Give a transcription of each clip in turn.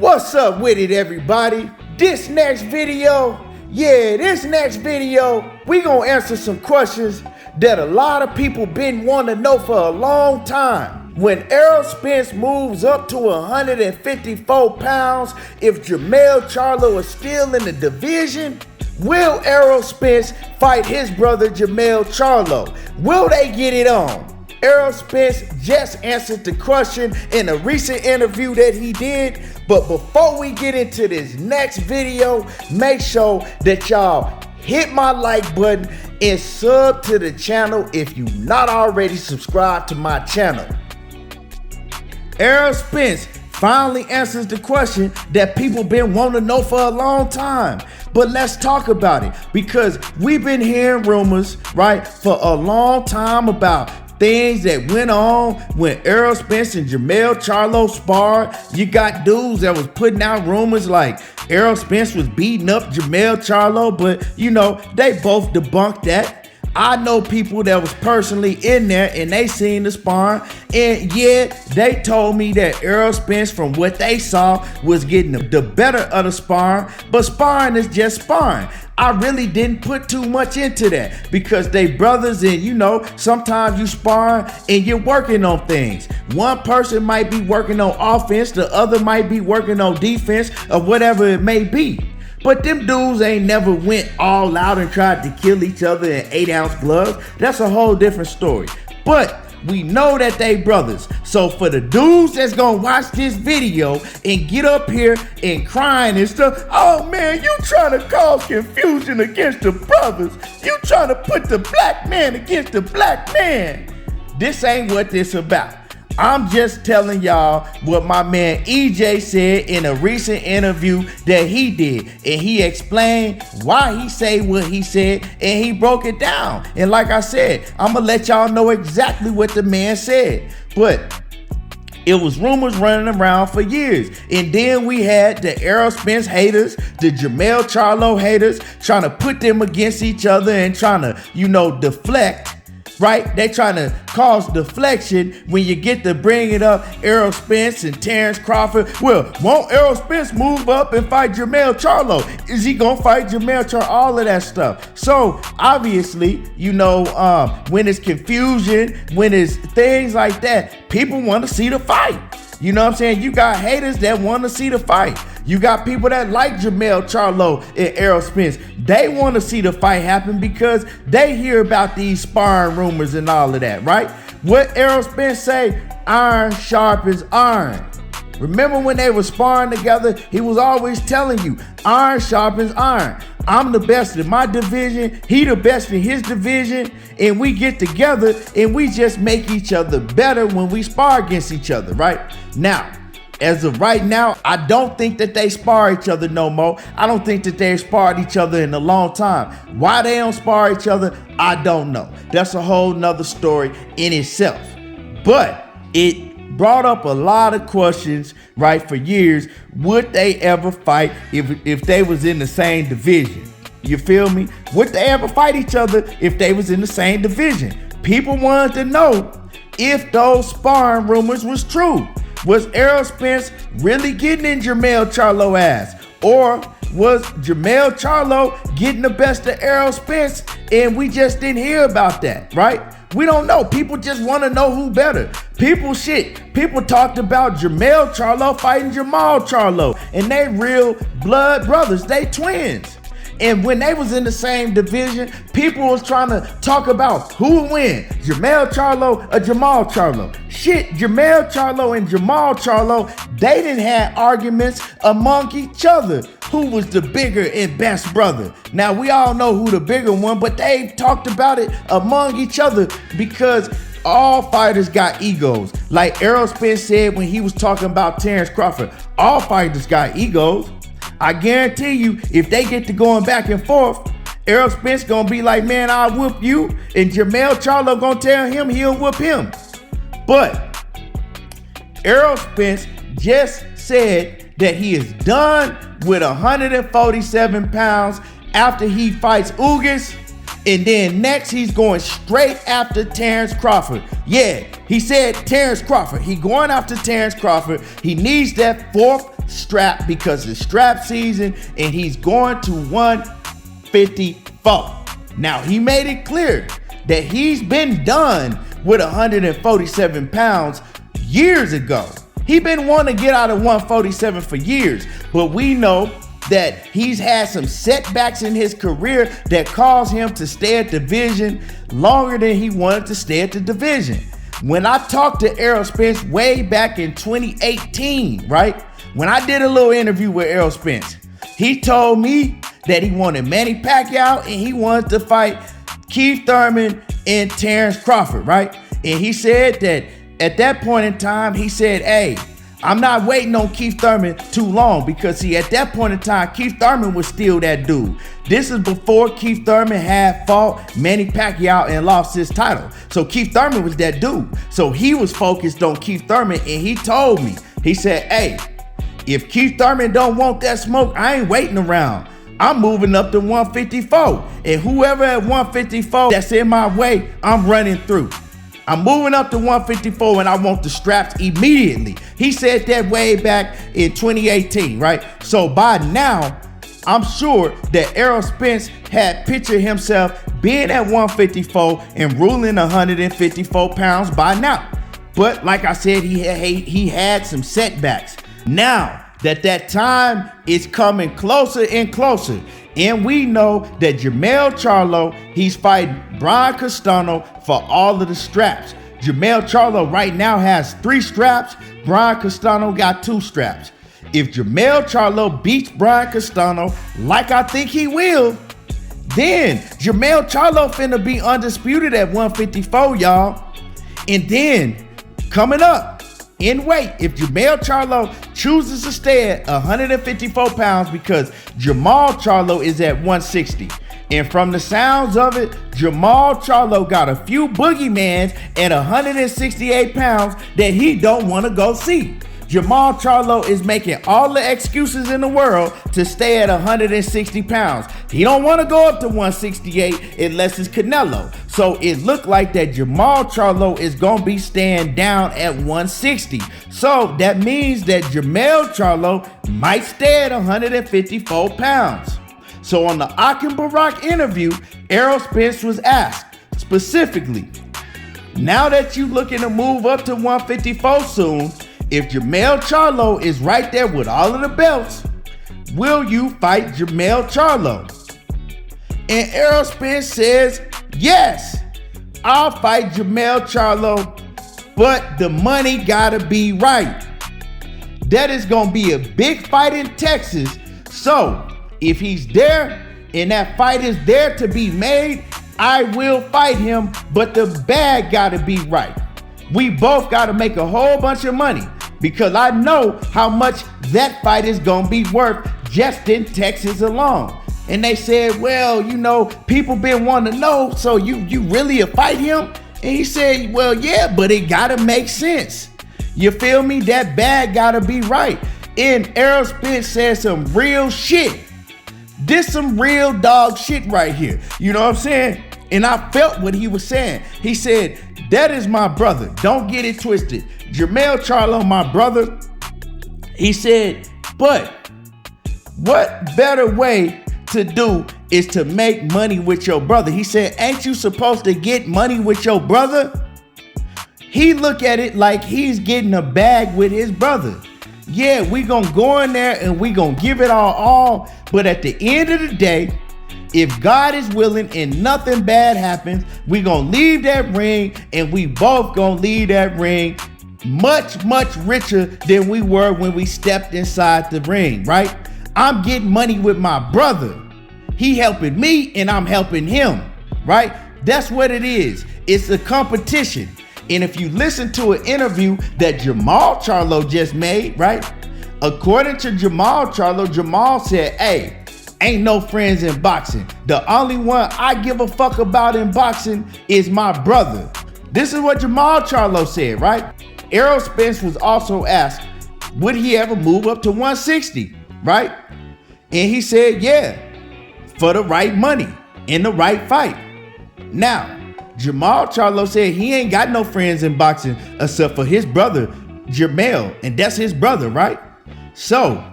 What's up with it, everybody? This next video, we gonna answer some questions that a lot of people been wanting to know for a long time. When Errol Spence moves up to 154 pounds, if Jermell Charlo is still in the division, will Errol Spence fight his brother Jermell Charlo? Will they get it on? Errol Spence just answered the question in a recent interview that he did. But before we get into this next video, make sure that y'all hit my like button and sub to the channel if you not already subscribed to my channel. Errol Spence finally answers the question that people been wanting to know for a long time. But let's talk about it, because we've been hearing rumors, right, for a long time about things that went on when Errol Spence and Jermell Charlo sparred. You got dudes that was putting out rumors like Errol Spence was beating up Jermell Charlo, but you know, they both debunked that. I know people that was personally in there and they seen the sparring, and yeah, they told me that Errol Spence, from what they saw, was getting the better of the sparring, but sparring is just sparring. I really didn't put too much into that because they brothers, and you know, sometimes you sparring and you're working on things. One person might be working on offense, the other might be working on defense, or whatever it may be. But them dudes ain't never went all out and tried to kill each other in 8-ounce gloves. That's a whole different story. But we know that they brothers. So for the dudes that's gonna watch this video and get up here and crying and stuff, oh man, you trying to cause confusion against the brothers. You trying to put the black man against the black man. This ain't what this about. I'm just telling y'all what my man EJ said in a recent interview that he did. And he explained why he said what he said, and he broke it down. And like I said, I'm gonna let y'all know exactly what the man said. But it was rumors running around for years. And then we had the Errol Spence haters, the Jermell Charlo haters, trying to put them against each other and trying to, you know, deflect. Right? They trying to cause deflection when you get to bring it up, Errol Spence and Terrence Crawford. Well, won't Errol Spence move up and fight Jermell Charlo? Is he gonna fight Jermell Charlo? All of that stuff. So obviously, you know, when it's confusion, when it's things like that, people want to see the fight. You know what I'm saying? You got haters that want to see the fight. You got people that like Jermell Charlo and Errol Spence. They want to see the fight happen because they hear about these sparring rumors and all of that, right? What Errol Spence say? Iron sharpens iron. Remember when they were sparring together, he was always telling you, iron sharpens iron. I'm the best in my division, he the best in his division, and we get together and we just make each other better when we spar against each other, right? Now, as of right now, I don't think that they spar each other no more. I don't think that they sparred each other in a long time. Why they don't spar each other, I don't know. That's a whole nother story in itself. But it brought up a lot of questions, right, for years. Would they ever fight if they was in the same division? You feel me? Would they ever fight each other if they was in the same division? People wanted to know if those sparring rumors was true. Was Errol Spence really getting in Jermell Charlo ass? Or was Jermell Charlo getting the best of Errol Spence and we just didn't hear about that, right? We don't know. People just want to know who better. People talked about Jermell Charlo fighting Jermell Charlo, and they real blood brothers. They twins. And when they was in the same division, people was trying to talk about who would win, Jermell Charlo or Jermell Charlo. Shit, Jermell Charlo and Jermell Charlo, they didn't have arguments among each other. Who was the bigger and best brother? Now, we all know who the bigger one, but they talked about it among each other because all fighters got egos. Like Errol Spence said when he was talking about Terrence Crawford, all fighters got egos. I guarantee you, if they get to going back and forth, Errol Spence gonna be like, man, I'll whoop you, and Jermell Charlo gonna tell him he'll whoop him. But Errol Spence just said that he is done with 147 pounds after he fights Ugas, and then next he's going straight after Terrence Crawford. Yeah, He said Terrence Crawford. He going after Terrence Crawford. He needs that 4th strap because it's strap season, and he's going to 154. Now, he made it clear that he's been done with 147 pounds years ago. He's been wanting to get out of 147 for years, but we know that he's had some setbacks in his career that caused him to stay at division longer than he wanted to stay at the division. When I talked to Errol Spence way back in 2018, right? When I did a little interview with Errol Spence, he told me that he wanted Manny Pacquiao and he wanted to fight Keith Thurman and Terrence Crawford, right? And he said that at that point in time, he said, hey, I'm not waiting on Keith Thurman too long because see, at that point in time, Keith Thurman was still that dude. This is before Keith Thurman had fought Manny Pacquiao and lost his title. So Keith Thurman was that dude. So he was focused on Keith Thurman, and he told me, he said, hey, if Keith Thurman don't want that smoke, I ain't waiting around. I'm moving up to 154. And whoever at 154 that's in my way, I'm running through. I'm moving up to 154 and I want the straps immediately. He said that way back in 2018, right? So by now, I'm sure that Errol Spence had pictured himself being at 154 and ruling 154 pounds by now. But like I said, he had some setbacks. Now that time is coming closer and closer, and we know that Jermell Charlo, he's fighting Brian Castano for all of the straps. Jermell Charlo right now has 3 straps. Brian Castano got 2 straps. If Jermell Charlo beats Brian Castano, like I think he will, then Jermell Charlo finna be undisputed at 154, y'all. And then coming up in weight, if Jermell Charlo chooses to stay at 154 pounds because Jermall Charlo is at 160. And from the sounds of it, Jermall Charlo got a few boogeymans at 168 pounds that he don't want to go see. Jermall Charlo is making all the excuses in the world to stay at 160 pounds. He don't want to go up to 168 unless it's Canelo. So it looked like that Jermall Charlo is going to be staying down at 160. So that means that Jermell Charlo might stay at 154 pounds. So on the Akin Barak interview, Errol Spence was asked specifically, now that you looking to move up to 154 soon, if Jermell Charlo is right there with all of the belts, will you fight Jermell Charlo? And Errol Spence says, yes, I'll fight Jermell Charlo, but the money gotta be right. That is gonna be a big fight in Texas. So if he's there and that fight is there to be made, I will fight him, but the bag gotta be right. We both gotta make a whole bunch of money because I know how much that fight is gonna be worth just in Texas alone. And they said, well, you know, people been wanting to know, so you really fight him? And he said, well, yeah, but it gotta make sense. You feel me? That bag gotta be right. And Errol Spence said some real shit. This some real dog shit right here. You know what I'm saying? And I felt what he was saying. He said, that is my brother. Don't get it twisted. Jermell Charlo, my brother. He said, but what better way to do is to make money with your brother? He said, ain't you supposed to get money with your brother? He look at it like he's getting a bag with his brother. Yeah, we gonna go in there and we gonna give it all. But at the end of the day, if God is willing and nothing bad happens, we gonna leave that ring and we both gonna leave that ring much, much richer than we were when we stepped inside the ring, right? I'm getting money with my brother. He helping me and I'm helping him, right? That's what it is. It's a competition. And if you listen to an interview that Jermell Charlo just made, right? According to Jermell Charlo, Jermell said, hey, ain't no friends in boxing. The only one I give a fuck about in boxing is my brother. This is what Jermell Charlo said, right? Errol Spence was also asked, would he ever move up to 160, right? And he said, yeah, for the right money in the right fight. Now, Jermell Charlo said he ain't got no friends in boxing except for his brother, Jermell, and that's his brother, right? So,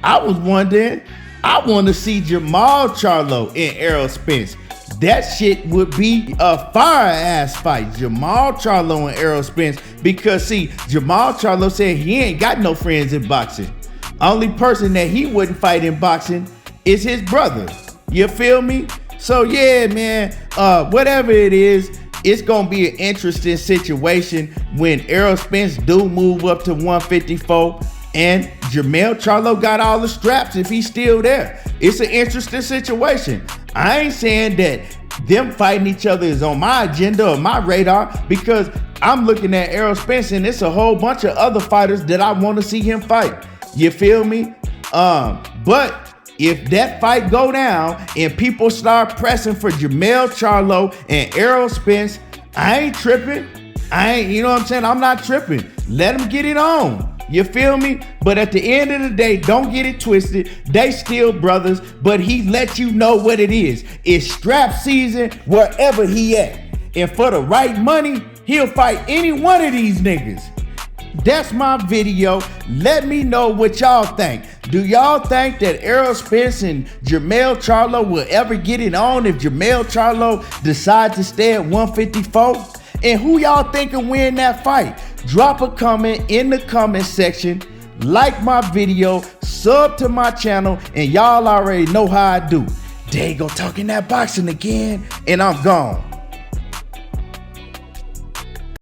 I was wondering, I want to see Jermell Charlo and Errol Spence. That shit would be a fire-ass fight, Jermell Charlo and Errol Spence, because see, Jermell Charlo said he ain't got no friends in boxing. Only person that he wouldn't fight in boxing is his brother. You feel me? So yeah, man, whatever it is, it's gonna be an interesting situation when Errol Spence do move up to 154 and Jermell Charlo got all the straps if he's still there. It's an interesting situation. I ain't saying that them fighting each other is on my agenda or my radar, because I'm looking at Errol Spence and it's a whole bunch of other fighters that I want to see him fight. You feel me? But if that fight go down and people start pressing for Jermell Charlo and Errol Spence, I ain't tripping. You know what I'm saying? I'm not tripping. Let them get it on. You feel me? But at the end of the day, don't get it twisted. They still brothers, but he let you know what it is. It's strap season wherever he at. And for the right money, he'll fight any one of these niggas. That's my video. Let me know what y'all think. Do y'all think that Errol Spence and Jermell Charlo will ever get it on if Jermell Charlo decides to stay at 154? And who y'all think will win that fight? Drop a comment in the comment section. Like my video, sub to my channel, and y'all already know how I do. There you go, talking that boxing again, and I'm gone.